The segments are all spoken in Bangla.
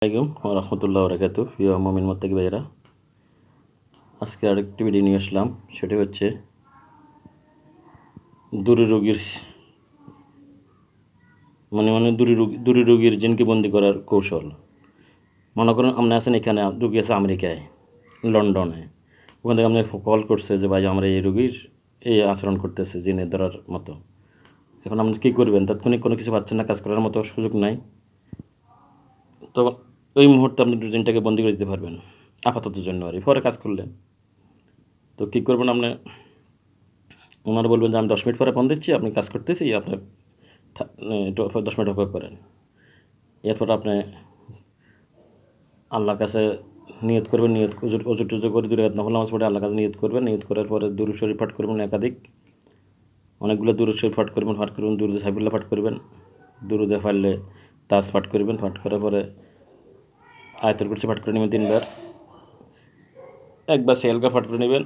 আসসালামাইকুম রহমতুল্লাহ বরকাতুহু প্রিয় মুমিন মুত্তাকি ভাইয়েরা, আজকে আরেকটি ভিডিও নিয়ে আসলাম। সেটি হচ্ছে দূরে রোগীর দূরে রোগীর জিনকে বন্দি করার কৌশল। মনে করেন আপনি আছেন এখানে, রোগী আছে আমেরিকায়, লন্ডনে। ওখান থেকে আপনি কল করছে যে ভাই আমরা এই রোগীর এই আচরণ করতেছে জিনের ধরার মতো। এখন আপনি কী করবেন? তাৎক্ষণিক কোনো কিছু পাচ্ছেন না, কাজ করার মতো সুযোগ নাই। তো ওই মুহূর্তে আপনি জিনটাকে বন্দি করে দিতে পারবেন আপাতত জন্য, আর পরে কাজ করলেন। তো কী করবেন? আপনি ওনারা বলবেন যে আমি 10 মিনিট পরে ফোন দিচ্ছি, আপনি কাজ করতেছি, আপনার একটু 10 মিনিট অপেক্ষা করেন। এরপর আপনি আল্লাহর কাছে নিয়ত করবেন, অজু টুজু করে 2 রাকাত নফল নামাজ পড়ে আল্লাহর কাছে নিয়ত করবেন। নিয়ত করার পরে দুরূদ শরীফ পাঠ করবেন, একাধিক অনেকগুলো দুরূদ শরীফ পাঠ করবেন। দুরূদে সাইফুল্লাহ পাঠ করবেন, দুরূদে পারলে তাজ পাঠ করবেন। পাঠ করার পরে আয়াতুল কুরসি পাঠ করে নেবেন 3 বার, একবার সেলগা পাঠ করে নেবেন।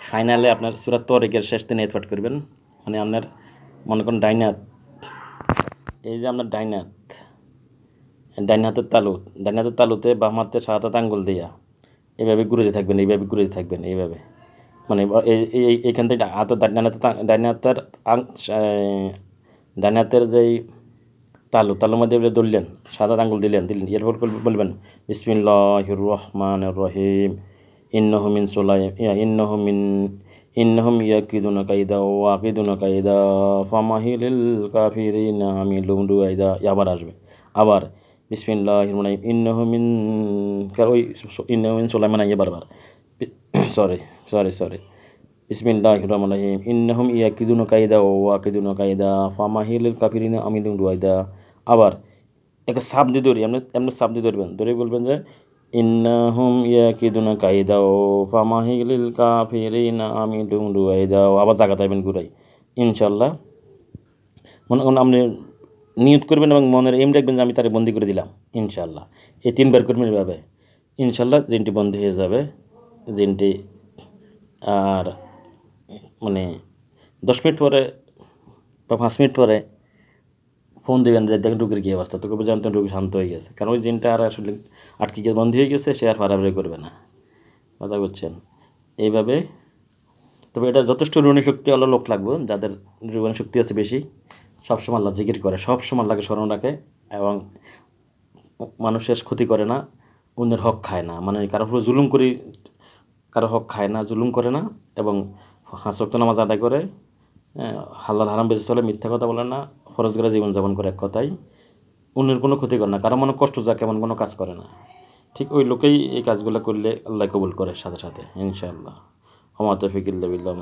ফাইনালে আপনার সূরা তারিকের শেষতে নিয়ত পাঠ করবেন। মানে আপনার মনে করেন ডাইনাত, এই যে আপনার ডাইন হাতের তালুতে বাম হাতের 7 হাত আঙ্গুল দিয়া এইভাবে ঘুরে থাকবেন এইভাবে। মানে এইখান থেকে হাতের ডাইন হাতের যেই তালুর মধ্যে ধরলেন, 7 হাত আঙ্গুল দিলেন। এরপর বলবেন বিসমিল্লাহির রহমানির রহিম, ইন্নাহুম ইয়াকিদুনা কাইদা ওয়া আকিদুনা কাইদা ফামাহিলিল কাফিরিনা আমিলুম রুয়াইদা। আবার আসবে, আবার বিসমিল্লাহির রহমানির রহিম, ইন্নাহু মিন সুলাইমান বারবার সরি বিসমিল্লাহির রহমানির রহিম, ইন্নাহুম ইয়াকিদুনা কাইদা ওয়া আকিদুনা কাইদা ফামাহিলিল কাফিরিনা আমিলুম রুয়াইদা। আবার একটা সাপ দিয়ে ধরি, এমনি সাপ দিয়ে ধরবেন, ধরে বলবেন যে ইন্নাহুম ইয়াকিদুনা কাইদাও ফামাহিলিল কাফিরিনা আমিলুম রুয়াইদাও। আবার জায়গা তাইবেন ঘুরাই, ইনশাল্লাহ। মনে করুন আপনি নিয়ত করবেন এবং মনের এম রাখবেন যে আমি তারে বন্দি করে দিলাম, ইনশাল্লাহ। এই 3 বার করবেন এভাবে, ইনশাল্লাহ জিনটি বন্দি হয়ে যাবে। জিনটি আর মানে 10 মিনিট পরে বা 5 মিনিট পরে ফোন দেবেন যে দেখেন রোগীর কী অবস্থা। তোকে জানতেন রোগী শান্ত হয়ে গেছে, কারণ ওই জিনটা আর আসলে আটকে গিয়ে বন্ধ হয়ে গেছে, সে আর ফাড়াফাড়ি করবে না। কথা বলছেন এইভাবে। তবে এটা যথেষ্ট রুণী শক্তি হলো লোক লাগবে, যাদের রুণী শক্তি আছে বেশি, সবসময় আল্লাহ জিকির করে, সবসময় আল্লাহকে স্মরণ রাখে এবং মানুষের ক্ষতি করে না, অন্যের হক খায় না। মানে কারো উপরে জুলুম করি, কারো হক খায় না, জুলুম করে না, এবং 5 ওয়াক্ত নামাজ আদায় করে, হালাল হারাম বেঁচে চলে, মিথ্যা কথা বলে না, ফরজগারা জীবনযাপন করে। এক কথায় অন্যের কোনো ক্ষতি করে না, কারো মনে কষ্ট যাক এমন কোনো কাজ করে না। ঠিক ওই লোকেই এই কাজগুলো করলে আল্লাহ কবুল করে সাথে সাথে, ইনশাআল্লাহ। ওমা তৌফিক ইল্লা বিল্লাহ।